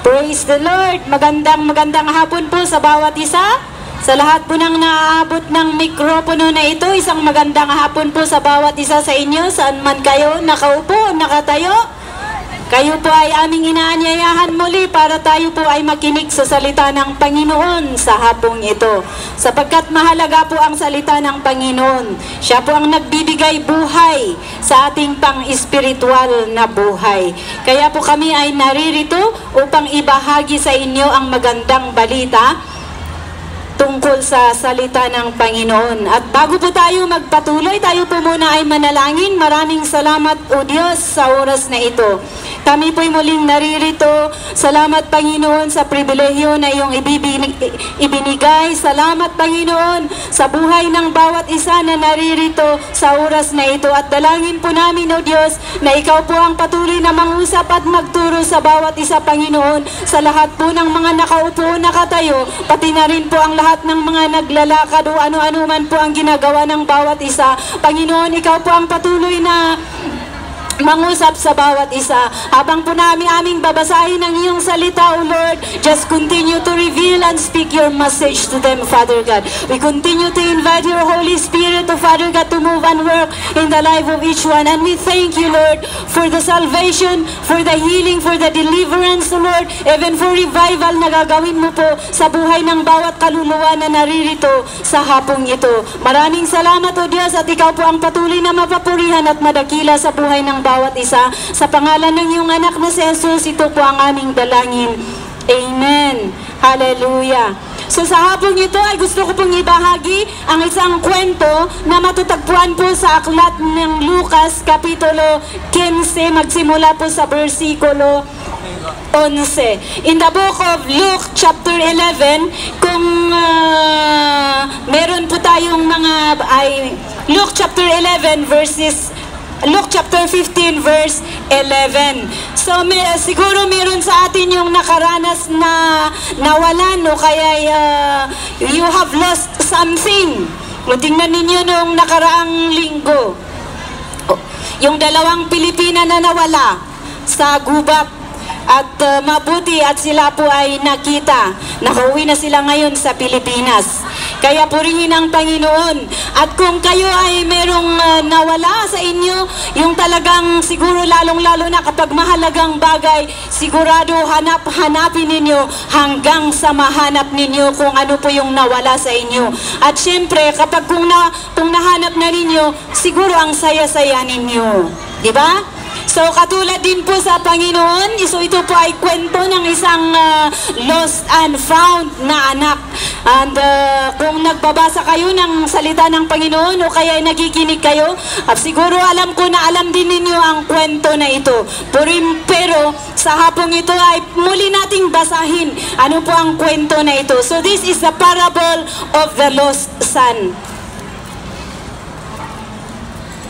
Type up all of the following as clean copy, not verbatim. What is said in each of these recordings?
Praise the Lord! Magandang hapon po sa bawat isa. Sa lahat po ng naaabot ng mikropono na ito, isang magandang hapon po sa bawat isa sa inyo, saan man kayo nakaupo, nakatayo. Kayo po ay aming inaanyayahan muli para tayo po ay makinig sa salita ng Panginoon sa hapong ito. Sapagkat mahalaga po ang salita ng Panginoon. Siya po ang nagbibigay buhay sa ating pang-espiritual na buhay. Kaya po kami ay naririto upang ibahagi sa inyo ang magandang balita tungkol sa salita ng Panginoon. At bago po tayo magpatuloy, tayo po muna ay manalangin. Maraming salamat o Diyos sa oras na ito. Kami po'y muling naririto. Salamat Panginoon sa pribilehyo na iyong ibinigay. Salamat Panginoon sa buhay ng bawat isa na naririto sa oras na ito. At dalangin po namin o Diyos na ikaw po ang patuloy na mangusap at magturo sa bawat isa Panginoon. Sa lahat po ng mga nakaupo o nakatayo, pati na rin po ang lahat ng mga naglalakad o ano-ano man po ang ginagawa ng bawat isa. Panginoon, ikaw po ang patuloy na mangusap sa bawat isa. Habang po namin aming babasahin ang iyong salita, O Lord, just continue to reveal and speak your message to them, Father God. We continue to invite your Holy Spirit, O Father God, to move and work in the life of each one. And we thank you, Lord, for the salvation, for the healing, for the deliverance, O Lord, even for revival na gagawin mo po sa buhay ng bawat kaluluwa na naririto sa hapong ito. Maraming salamat, O Diyos, at ikaw po ang patuloy na mapapurihan at madakila sa buhay ng bawat isa. Sa pangalan ng iyong anak na si Jesus, ito po ang aming dalangin. Amen. Hallelujah. So sa hapong ito ay gusto ko pong ibahagi ang isang kwento na matutagpuan po sa aklat ng Lucas Kapitulo 15, magsimula po sa versikulo 11. In the book of Luke chapter 11, kung meron po tayong mga Luke chapter 11 Luke chapter 15 verse 11. So siguro meron sa atin yung nakaranas na nawalan o kaya you have lost something. O tingnan ninyo nung nakaraang linggo. Yung dalawang Pilipina na nawala sa gubat. At mabuti at sila po ay nakita. Nakauwi na sila ngayon sa Pilipinas. Kaya purihin ang Panginoon. At kung kayo ay merong nawala sa inyo, yung talagang siguro lalong-lalo na kapag mahalagang bagay, sigurado hanapin ninyo hanggang sa mahanap ninyo kung ano po yung nawala sa inyo. At syempre, kapag kung nahanap na ninyo, siguro ang saya-saya ninyo. Diba? So katulad din po sa Panginoon, ito po ay kwento ng isang lost and found na anak. And kung nagbabasa kayo ng salita ng Panginoon o kaya nagiginig kayo, siguro alam ko na alam din ninyo ang kwento na ito. Pero sa hapong ito ay muli nating basahin ano po ang kwento na ito. So this is the parable of the lost son.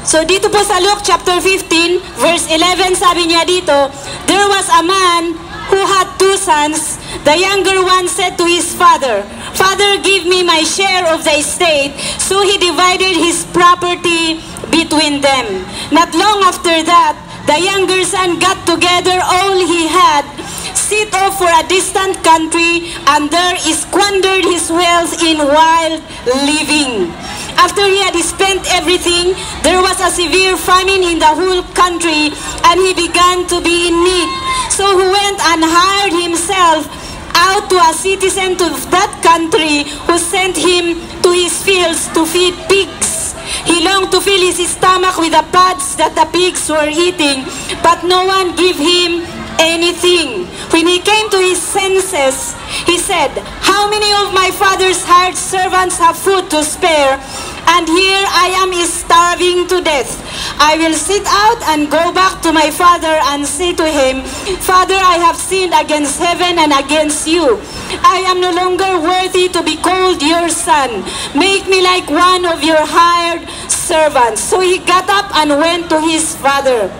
So dito po sa Luke chapter 15 verse 11, sabi niya dito, there was a man who had two sons. The younger one said to his father, "Father, give me my share of the estate." So he divided his property between them. Not long after that, the younger son got together all he had, set off for a distant country, and there squandered his wealth in wild living. After he had spent everything, there was a severe famine in the whole country, and he began to be in need. So he went and hired himself out to a citizen of that country, who sent him to his fields to feed pigs. He longed to fill his stomach with the pods that the pigs were eating, but no one gave him anything. When he came to his senses, he said, "How many of my father's hired servants have food to spare, and here I am starving to death? I will sit out and go back to my father and say to him, 'Father, I have sinned against heaven and against you. I am no longer worthy to be called your son. Make me like one of your hired servants.' So he got up and went to his father.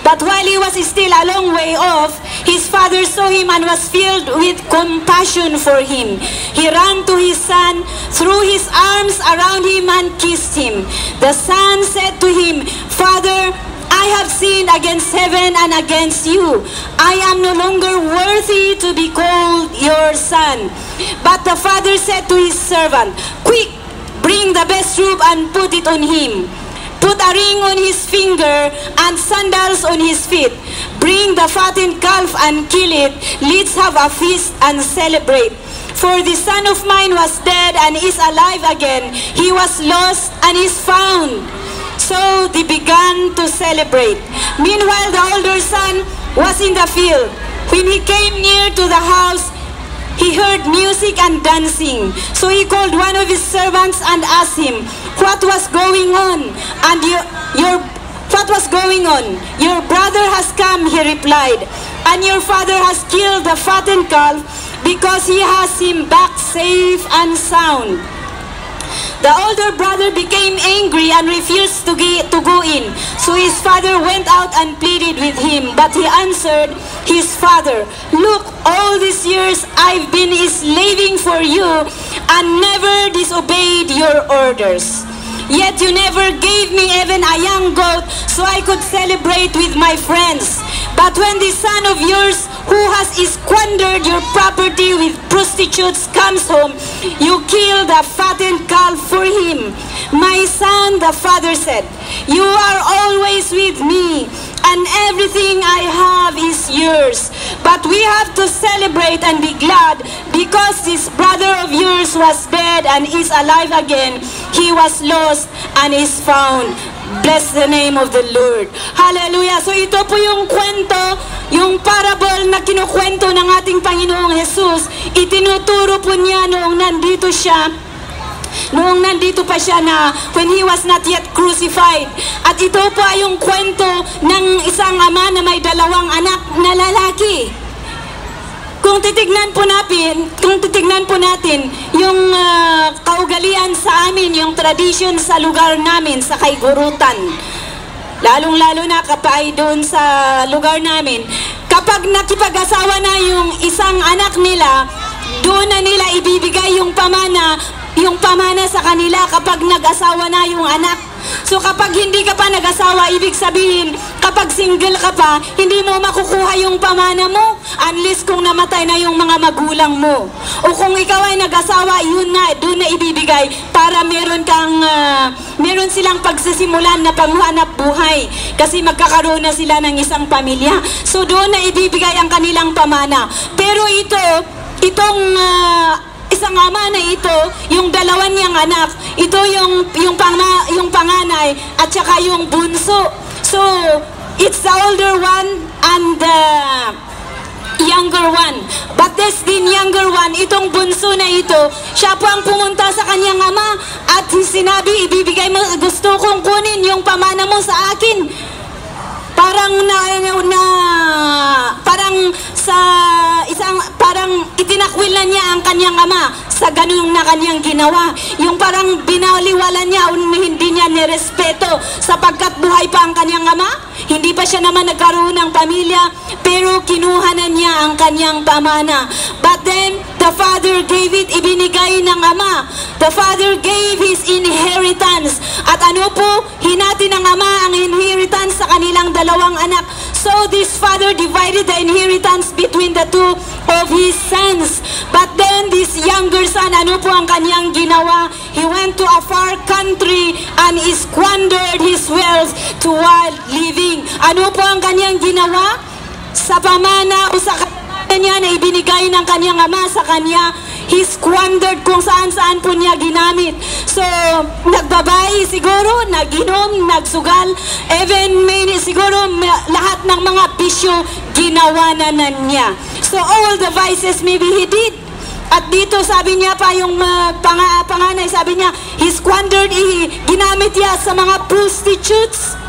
But while he was still a long way off, his father saw him and was filled with compassion for him. He ran to his son, threw his arms around him, and kissed him. The son said to him, 'Father, I have sinned against heaven and against you. I am no longer worthy worthy to be called your son. But the father said to his servant, quick, bring the best robe and put it on him. Put a ring on his finger and sandals on his feet. Bring the fattened calf and kill it. Let's have a feast and celebrate. For the son of mine was dead and is alive again. He was lost and is found. So they began to celebrate. Meanwhile, the older son was in the field. When he came near to the house, he heard music and dancing. So he called one of his servants and asked him, what was going on? And what was going on? Your brother has come, he replied, and your father has killed the fattened calf because he has him back safe and sound. The older brother became angry and refused to go in. So his father went out and pleaded with him. But he answered his father, look, all these years I've been slaving for you and never disobeyed your orders. Yet you never gave me even a young goat so I could celebrate with my friends. But when the son of yours who has squandered your property with prostitutes comes home, you kill the fattened calf for him. My son, the father said, you are always with me, and everything I have is yours. But we have to celebrate and be glad because this brother of yours was dead and is alive again. He was lost and is found. Bless the name of the Lord. Hallelujah. So ito po yung kwento, yung parable na kinukwento ng ating Panginoong Jesus. Itinuturo po niya noong nandito pa siya na when he was not yet crucified. At ito po ay yung kwento ng isang ama na may dalawang anak na lalaki. Kung titignan po natin yung kaugalian sa amin, yung tradition sa lugar namin, sa Kaigurutan, lalong-lalo na kapag doon sa lugar namin, kapag nakipag-asawa na yung isang anak nila, doon na nila ibibigay yung pamana sa kanila kapag nag-asawa na yung anak. So kapag hindi ka pa nag-asawa, ibig sabihin, kapag single ka pa, hindi mo makukuha yung pamana mo unless kung namatay na yung mga magulang mo. O kung ikaw ay nag-asawa, yun na, doon na ibibigay para meron silang pagsisimulan na panghanap buhay kasi magkakaroon na sila ng isang pamilya. So doon na ibibigay ang kanilang pamana. Pero itong isang ama na ito, yung dalawa niyang anak, ito yung panganay at saka yung bunso. So, it's the older one and the younger one. But this din younger one, itong bunso na ito, siya po ang pumunta sa kanyang ama at sinabi, ibibigay mo, gusto kong kunin yung pamana mo sa akin. Parang itinakwil na niya ang kanyang ama sa ganung na kanyang ginawa. Yung parang binaliwala niya, hindi niya nirespeto sapagkat buhay pa ang kanyang ama. Hindi pa siya naman nagkaroon ng pamilya, pero kinuha na niya ang kanyang pamana. But then, the father gave it, ibinigay ng ama. The father gave his inheritance. At ano po, hinati ng ama ang inheritance sa kanilang dalawang anak. So this father divided the inheritance between the two of his sons. But then this younger son, ano po ang kanyang ginawa? He went to a far country and squandered his wealth to wild living. Ano po ang kanyang ginawa? Sa pamana o sa kanyang niya na ibinigay ng kanyang ama sa kanya, he squandered kung saan-saan po niya ginamit. So, nagbabayi siguro, naginom, nagsugal, even siguro lahat ng mga bisyo ginawa na niya. So, all the vices maybe he did. At dito sabi niya pa yung panganay, sabi niya, he squandered, ginamit niya sa mga prostitutes.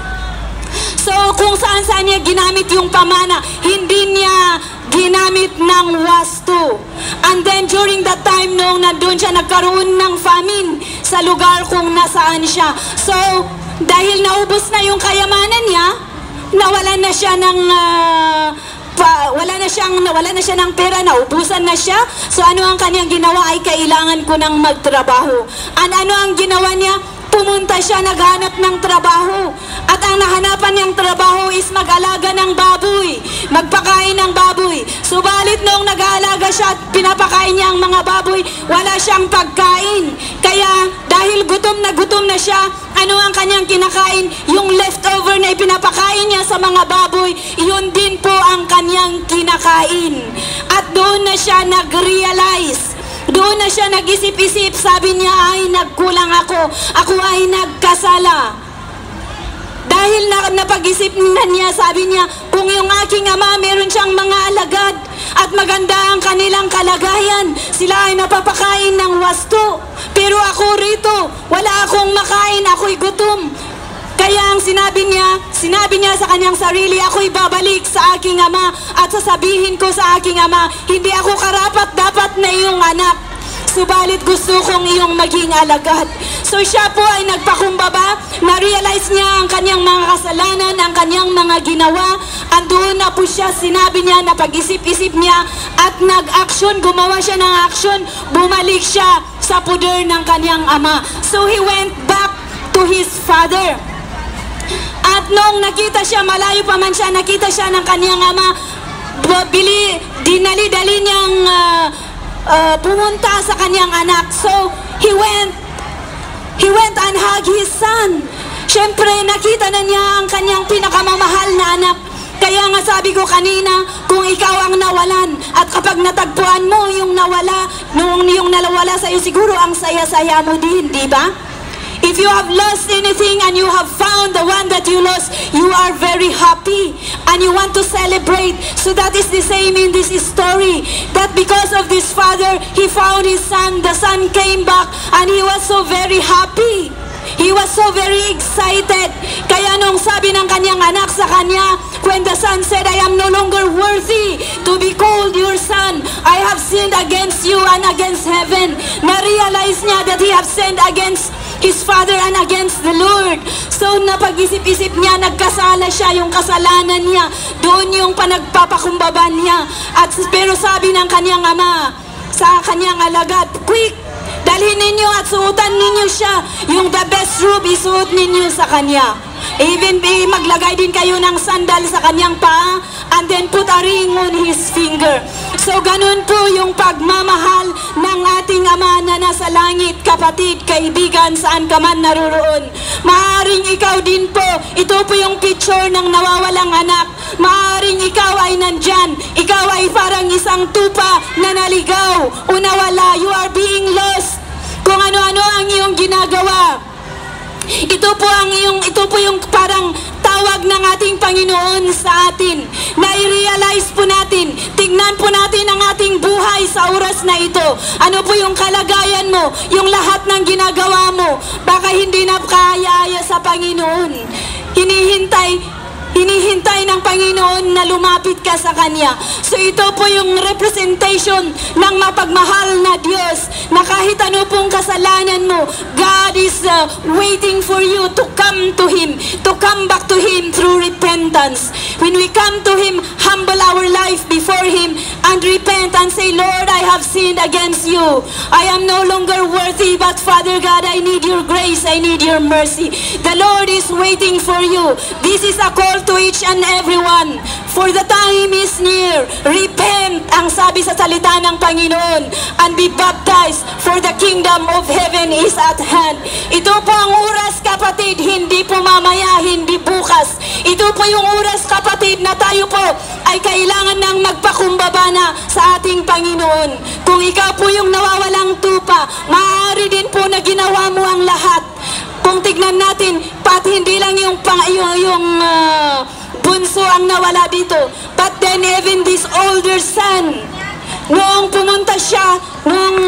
So, kung saan-saan niya ginamit yung pamana, hindi niya ginamit ng wasto. And then, during that time, nung nandun siya, nagkaroon ng famine sa lugar kung nasaan siya. So, dahil naubos na yung kayamanan niya, nawalan na siya ng... wala na siya ng pera, naubusan na siya. So, ano ang kanyang ginawa ay kailangan ko ng magtrabaho. And ano ang ginawa niya? Pumunta siya, naghanap ng trabaho. At ang nahanapan niyang trabaho is mag-alaga ng baboy, magpakain ng baboy. Subalit siya at pinapakain niya ang mga baboy, wala siyang pagkain. Kaya dahil gutom na siya, ano ang kanyang kinakain? Yung leftover na ipinapakain niya sa mga baboy, yun din po ang kanyang kinakain. At doon na siya nag-realize, doon na siya nag-isip-isip, sabi niya, ay nagkulang ako ay nagkasala. Dahil napag-isip na niya, sabi niya, kung yung aking ama meron siyang mga alagad at maganda ang kanilang kalagayan, sila ay napapakain ng wasto. Pero ako rito, wala akong makain, ako'y gutom. Kaya ang sinabi niya sa kanyang sarili, ako'y babalik sa aking ama at sasabihin ko sa aking ama, hindi ako karapat dapat na iyong anak. Subalit gusto kong iyong maging alagad. So siya po ay nagpakumbaba, na-realize niya ang kanyang mga kasalanan, ang kanyang mga ginawa. Andoon na po siya, sinabi niya, napag-isip-isip niya at nag-action, gumawa siya ng action, bumalik siya sa puder ng kanyang ama. So he went back to his father. At nung nakita siya, malayo pa man siya, nakita siya ng kanyang ama, dinali-dali niyang pumunta sa kanyang anak. So, he went and hugged his son. Siyempre, nakita na niya ang kanyang pinakamamahal na anak. Kaya nga sabi ko kanina, kung ikaw ang nawalan, at kapag natagpuan mo yung nawala, yung nawala sa'yo, siguro ang saya-saya mo din, di ba? If you have lost anything and you have found the one that you lost, you are very happy and you want to celebrate. So that is the same in this story. That because of this father, he found his son. The son came back and he was so very happy. He was so very excited. Kaya nung sabi ng kanyang anak sa kanya, when the son said, I am no longer worthy to be called your son. I have sinned against you and against heaven. Na-realize niya that he have sinned against his father and against the Lord. So napag-isip-isip niya, nagkasala siya, yung kasalanan niya, doon yung panagpapakumbaba niya. Pero sabi ng kanyang ama sa kanyang alagad, quick, dalhin ninyo at suotan ninyo siya. Yung the best robe, isuot ninyo sa kanya. Even maglagay din kayo ng sandal sa kanyang paa and then put a ring on his finger. So ganun po yung pagmamahal ng ating Ama na nasa langit, kapatid, kaibigan, saan ka man naroroon. Maaring ikaw din po, ito po yung picture ng nawawalang anak. Maaring ikaw ay nandyan, ikaw ay parang isang tupa na naligaw o nawala. You are being lost. Kung ano-ano ang iyong ginagawa. Ito po yung parang tawag ng ating Panginoon sa atin. Na-realize po natin, tignan po natin ang ating buhay sa oras na ito. Ano po yung kalagayan mo, yung lahat ng ginagawa mo, baka hindi na kaya sa Panginoon. Hinihintay ng Panginoon na lumapit ka sa Kanya. So ito po yung representation ng mapagmahal na Diyos, na kahit ano pong kasalanan mo, God is waiting for you to come to Him, to come back to Him through repentance. When we come to Him, humble our life before Him and repent and say, Lord, I have sinned against you. I am no longer worthy, but Father God, I need your grace, I need your mercy. The Lord is waiting for you. This is a call to each and everyone, for the time is near. Repent, ang sabi sa salita ng Panginoon, and be baptized, for the kingdom of heaven is at hand. Ito po ang oras, kapatid, hindi po mamaya, hindi bukas. Ito po yung oras, kapatid, na tayo po ay kailangan ng magpakumbaba na sa ating Panginoon. Kung ikaw po yung nawawalang tupa, maaari din po na ginawa mo ang lahat. Kung tignan natin, pati hindi lang yung bunso ang nawala dito, but then even this older son, noong pumunta siya, noong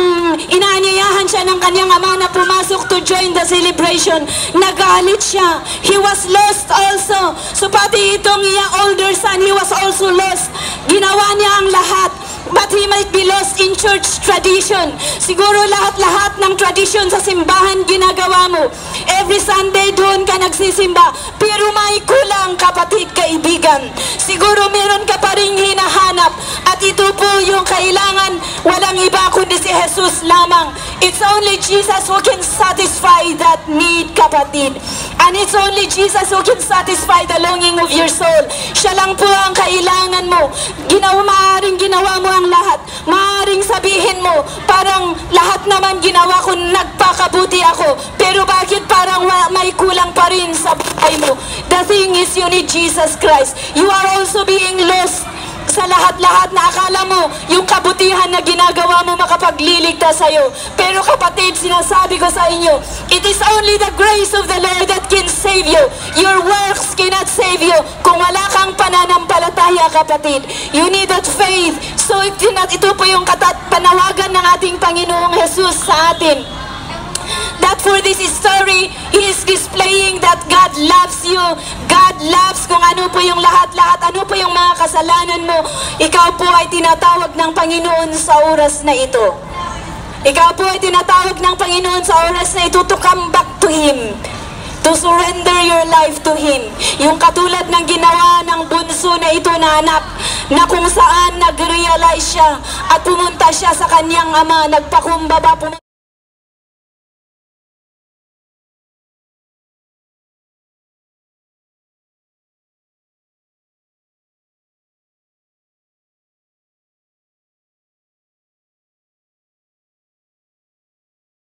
inaanyayahan siya ng kanyang ama na pumasok to join the celebration, nagalit siya. He was lost also. So pati itong older son, he was also lost. Ginawa niya ang lahat. But he might be lost in church tradition. Siguro lahat-lahat ng tradition sa simbahan ginagawa mo. Every Sunday doon ka nagsisimba. Pero may kulang, kapatid, kaibigan. Siguro meron ka pa rin hinahanap. At ito po yung kailangan, walang iba kundi si Jesus lamang. It's only Jesus who can satisfy that need, kapatid. And it's only Jesus who can satisfy the longing of your soul. Siya lang po ang kailangan mo. Maaaring ginawa mo ang lahat. thing is you need Jesus Christ. You are also being lost sa lahat-lahat na akala mo yung kabutihan na ginagawa mo makapagliligtas sa'yo. Pero kapatid, sinasabi ko sa inyo, it is only the grace of the Lord that can save you. Your works cannot save you kung wala kang pananampalataya, kapatid. You need that faith. So ito po yung panawagan ng ating Panginoong Jesus sa atin. That for this story, He is displaying that God loves you. God loves kung ano po yung lahat-lahat, ano po yung mga kasalanan mo. Ikaw po ay tinatawag ng Panginoon sa oras na ito. Ikaw po ay tinatawag ng Panginoon sa oras na ito to come back to Him. To surrender your life to Him. Yung katulad ng ginawa ng bunso na ito na anak, na kung saan nag-realize siya at pumunta siya sa kanyang ama, nagpakumbaba,